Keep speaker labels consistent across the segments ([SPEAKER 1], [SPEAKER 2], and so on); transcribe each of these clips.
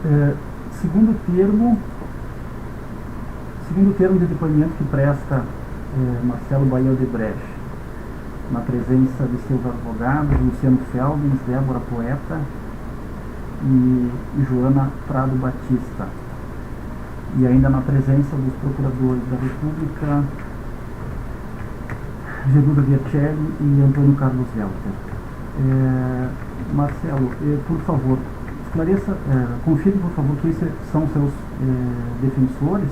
[SPEAKER 1] É, segundo termo, segundo termo de depoimento que presta Marcelo Baía Odebrecht, na presença de seus advogados, Luciano Feldens, Débora Poeta e Joana Prado Batista, e ainda na presença dos procuradores da República, Geduda Viercelli e Antônio Carlos Welter. Marcelo, por favor, esclareça, confirme, por favor, que esses são seus defensores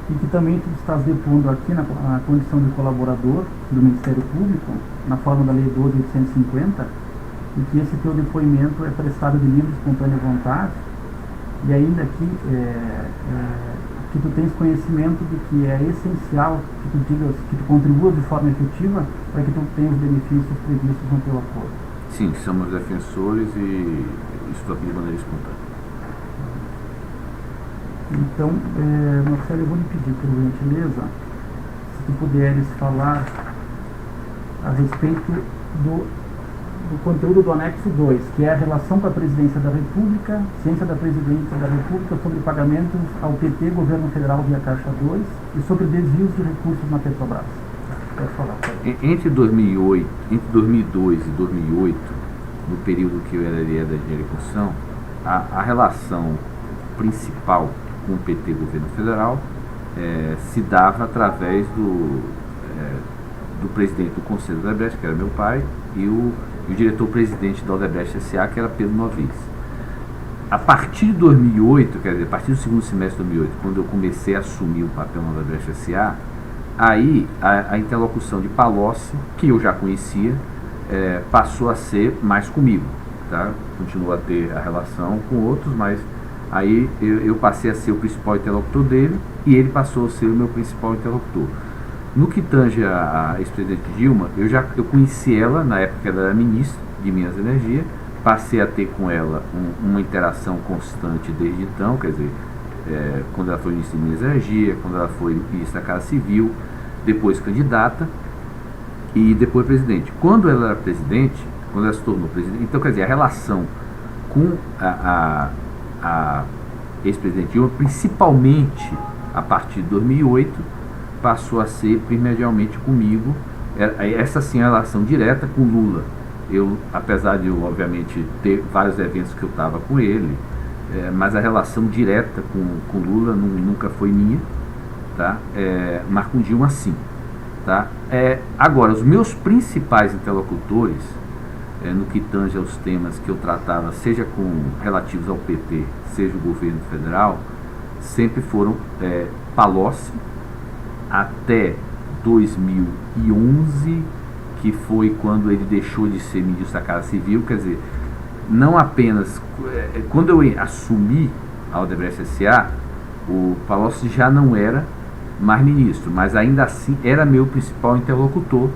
[SPEAKER 1] e que também tu estás depondo aqui na condição de colaborador do Ministério Público, na forma da Lei 12.850, e que esse teu depoimento é prestado de livre e espontânea vontade, e ainda que tu tens conhecimento de que é essencial que tu digas, que tu contribuas de forma efetiva para que tu tenha os benefícios previstos no teu acordo.
[SPEAKER 2] Sim, somos defensores e estou aqui de maneira espontânea.
[SPEAKER 1] Então, Marcelo, eu vou lhe pedir, por gentileza, se tu puderes falar a respeito do conteúdo do anexo 2, que é a relação com a Presidência da República, ciência da Presidência da República sobre pagamentos ao PT, Governo Federal via Caixa 2, e sobre desvios de recursos na Petrobras. Pode falar.
[SPEAKER 2] Entre 2002 e 2008, no período que eu era líder da Engenharia e Construção, a relação principal com o PT Governo Federal se dava através do presidente do Conselho da Odebrecht, que era meu pai, e o diretor-presidente da Odebrecht S.A., que era Pedro Novis. A partir de 2008, quer dizer, a partir do segundo semestre de 2008, quando eu comecei a assumir o papel na Odebrecht S.A., aí a interlocução de Palocci, que eu já conhecia, passou a ser mais comigo. Tá? Continuo a ter a relação com outros, mas aí eu passei a ser o principal interlocutor dele e ele passou a ser o meu principal interlocutor. No que tange a ex-presidente Dilma, eu conheci ela na época que ela era ministra de Minas e Energia, passei a ter com ela uma interação constante desde então, quer dizer, quando ela foi ministra de Minas e Energia, quando ela foi ministra da Casa Civil, depois candidata e depois presidente. Quando ela era presidente, quando ela se tornou presidente, então quer dizer, a relação com a ex-presidente Dilma, principalmente a partir de 2008, passou a ser primordialmente comigo. Essa sim é a relação direta com Lula. Eu, apesar de eu obviamente ter vários eventos que eu estava com ele, mas a relação direta com Lula nunca foi minha, tá? Mas com Dilma sim, tá? Agora, os meus principais interlocutores, no que tange aos temas que eu tratava, seja relativos ao PT, seja o governo federal, sempre foram Palocci, até 2011, que foi quando ele deixou de ser ministro da Casa Civil. Quer dizer, não apenas quando eu assumi a Odebrecht S.A., o Palocci já não era mais ministro, mas ainda assim era meu principal interlocutor.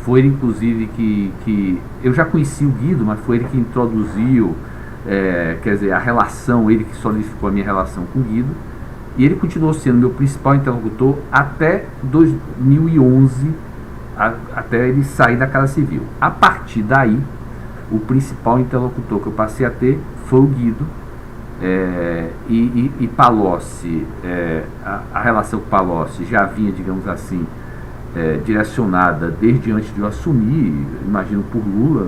[SPEAKER 2] Foi ele, inclusive, que eu já conheci o Guido, mas foi ele que introduziu, quer dizer, a relação, ele que solidificou a minha relação com o Guido. E ele continuou sendo meu principal interlocutor até 2011, até ele sair da Casa Civil. A partir daí, o principal interlocutor que eu passei a ter foi o Guido, e Palocci, a relação com Palocci já vinha, digamos assim, direcionada desde antes de eu assumir, imagino por Lula,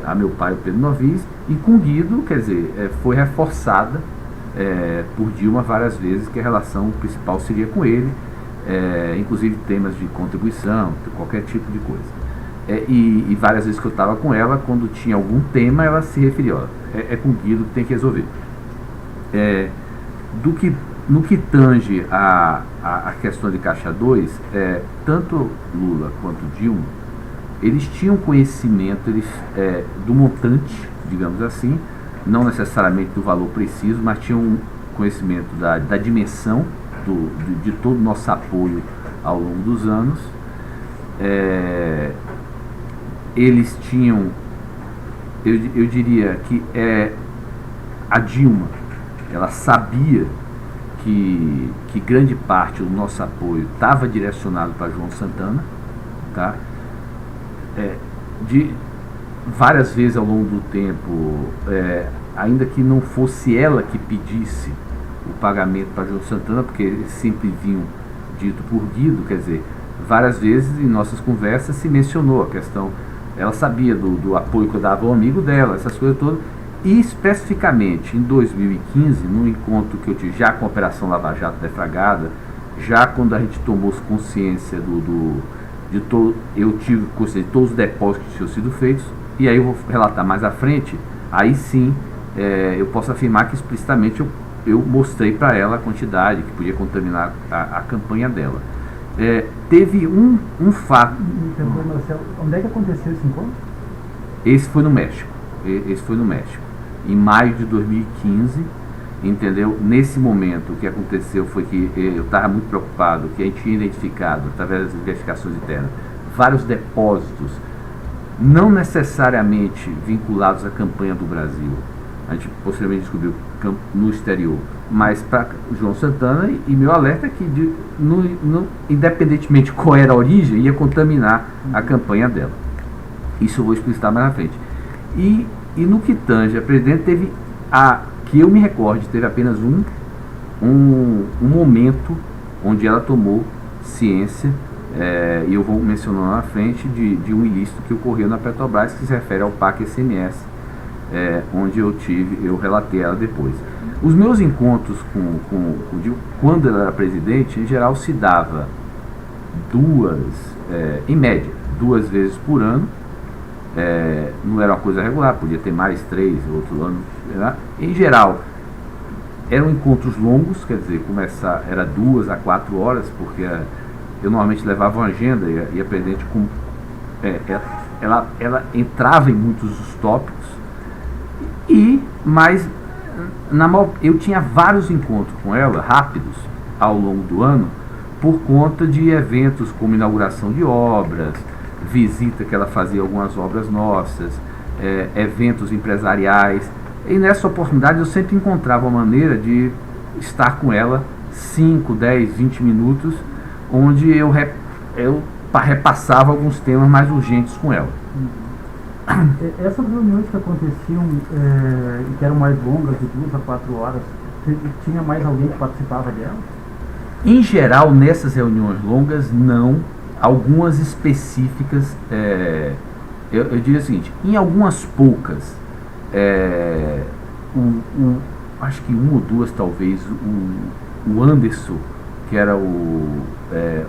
[SPEAKER 2] a meu pai, o Pedro Novis, e com Guido, quer dizer, foi reforçada por Dilma várias vezes, que a relação principal seria com ele, inclusive temas de contribuição, qualquer tipo de coisa. E várias vezes que eu estava com ela, quando tinha algum tema, ela se referia, com Guido que tem que resolver. No que tange a questão de Caixa 2, tanto Lula quanto Dilma, eles tinham conhecimento do montante, digamos assim, não necessariamente do valor preciso, mas tinham um conhecimento da dimensão de todo o nosso apoio ao longo dos anos. Eles tinham, eu diria que a Dilma, ela sabia que grande parte do nosso apoio estava direcionado para João Santana, tá? Várias vezes ao longo do tempo, ainda que não fosse ela que pedisse o pagamento para João Santana, porque eles sempre vinham dito por Guido, quer dizer, várias vezes em nossas conversas se mencionou a questão, ela sabia do apoio que eu dava ao amigo dela, essas coisas todas, e especificamente em 2015, no encontro que eu tive já com a Operação Lava Jato deflagrada, já quando a gente tomou consciência eu tive consciência de todos os depósitos que tinham sido feitos, e aí eu vou relatar mais à frente, aí sim eu posso afirmar que explicitamente eu mostrei para ela a quantidade que podia contaminar a campanha dela. Teve um fato.
[SPEAKER 1] Marcelo, onde é que aconteceu esse encontro?
[SPEAKER 2] Esse foi no México. Em maio de 2015, entendeu? Nesse momento, o que aconteceu foi que eu estava muito preocupado, que a gente tinha identificado, através das investigações internas, vários depósitos, não necessariamente vinculados à campanha do Brasil. A gente posteriormente descobriu no exterior, mas para João Santana, e meu alerta é que, independentemente de qual era a origem, ia contaminar a campanha dela. Isso eu vou explicitar mais na frente. E no que tange a presidente, teve, que eu me recorde, teve apenas um momento onde ela tomou ciência, e eu vou mencionar na frente, de um ilícito que ocorreu na Petrobras, que se refere ao PAC SMS, onde eu relatei ela depois. Os meus encontros quando ela era presidente, em geral se dava em média, 2 vezes por ano. Não era uma coisa regular, podia ter mais 3, outro ano, né? Em geral eram encontros longos, quer dizer, era 2 a 4 horas, porque eu normalmente levava uma agenda e a presidente ela entrava em muitos dos tópicos, mas eu tinha vários encontros com ela, rápidos, ao longo do ano, por conta de eventos como inauguração de obras, visita que ela fazia a algumas obras nossas, eventos empresariais, e nessa oportunidade eu sempre encontrava uma maneira de estar com ela 5, 10, 20 minutos, onde eu repassava alguns temas mais urgentes com ela.
[SPEAKER 1] Essas reuniões que aconteciam e que eram mais longas, de 2 a 4 horas, tinha mais alguém que participava delas?
[SPEAKER 2] Em geral, nessas reuniões longas, não. Algumas específicas, eu diria o seguinte, em algumas poucas, acho que 1 ou 2 talvez, o Anderson, que era o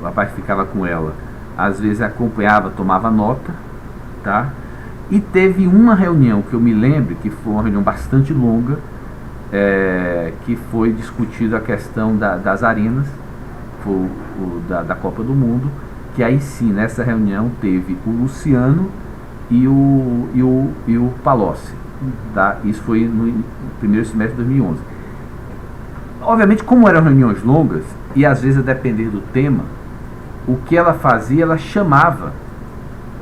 [SPEAKER 2] rapaz que ficava com ela, às vezes acompanhava, tomava nota, tá? E teve uma reunião que eu me lembro, que foi uma reunião bastante longa, que foi discutida a questão das arenas, da Copa do Mundo, que aí sim, nessa reunião teve o Luciano e o Palocci, tá? Isso foi no primeiro semestre de 2011. Obviamente, como eram reuniões longas, e às vezes a depender do tema, o que ela fazia, ela chamava,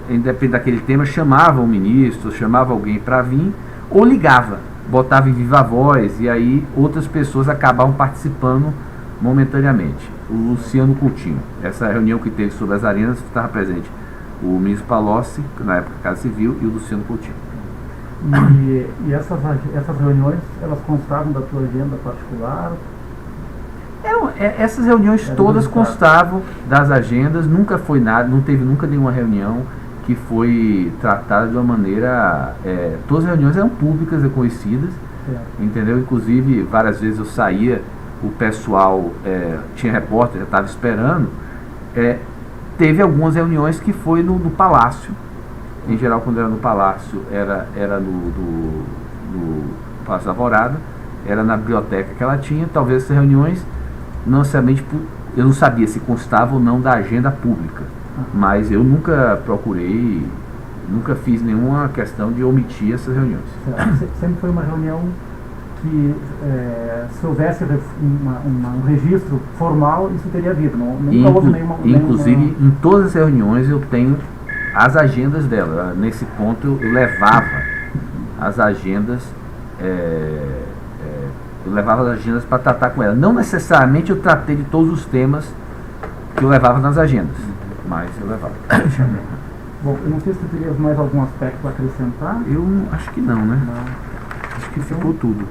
[SPEAKER 2] independente daquele tema, chamava um ministro, chamava alguém para vir, ou ligava, botava em viva voz, e aí outras pessoas acabavam participando momentaneamente. O Luciano Coutinho, essa reunião que teve sobre as arenas, estava presente o ministro Palocci, na época da Casa Civil, e o Luciano Coutinho.
[SPEAKER 1] E essas reuniões, elas constavam da tua agenda particular?
[SPEAKER 2] Essas reuniões todas constavam das agendas, nunca foi nada, não teve nunca nenhuma reunião que foi tratada de uma maneira... todas as reuniões eram públicas e conhecidas, entendeu? Inclusive, várias vezes eu saía, o pessoal, tinha repórter, já estava esperando. Teve algumas reuniões que foi no Palácio. Em geral, quando era no Palácio, era no Palácio da Alvorada, era na biblioteca que ela tinha. Talvez essas reuniões, não necessariamente, eu não sabia se constava ou não da agenda pública, mas eu nunca procurei, nunca fiz nenhuma questão de omitir essas reuniões.
[SPEAKER 1] Sempre foi uma reunião que, se houvesse um registro formal, isso teria havido. Nunca houve nenhuma...
[SPEAKER 2] Inclusive, em todas as reuniões eu tenho as agendas dela. Nesse ponto eu levava as agendas, para tratar com ela. Não necessariamente eu tratei de todos os temas que eu levava nas agendas, mas eu levava.
[SPEAKER 1] Bom, eu não sei se tu terias mais algum aspecto a acrescentar.
[SPEAKER 2] Eu acho que não, né?
[SPEAKER 1] Não.
[SPEAKER 2] Acho que ficou tudo.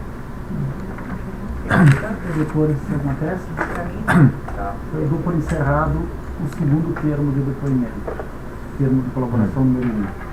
[SPEAKER 1] Editores, se acontece, eu dou por encerrado o segundo termo de depoimento, termo de colaboração número 1.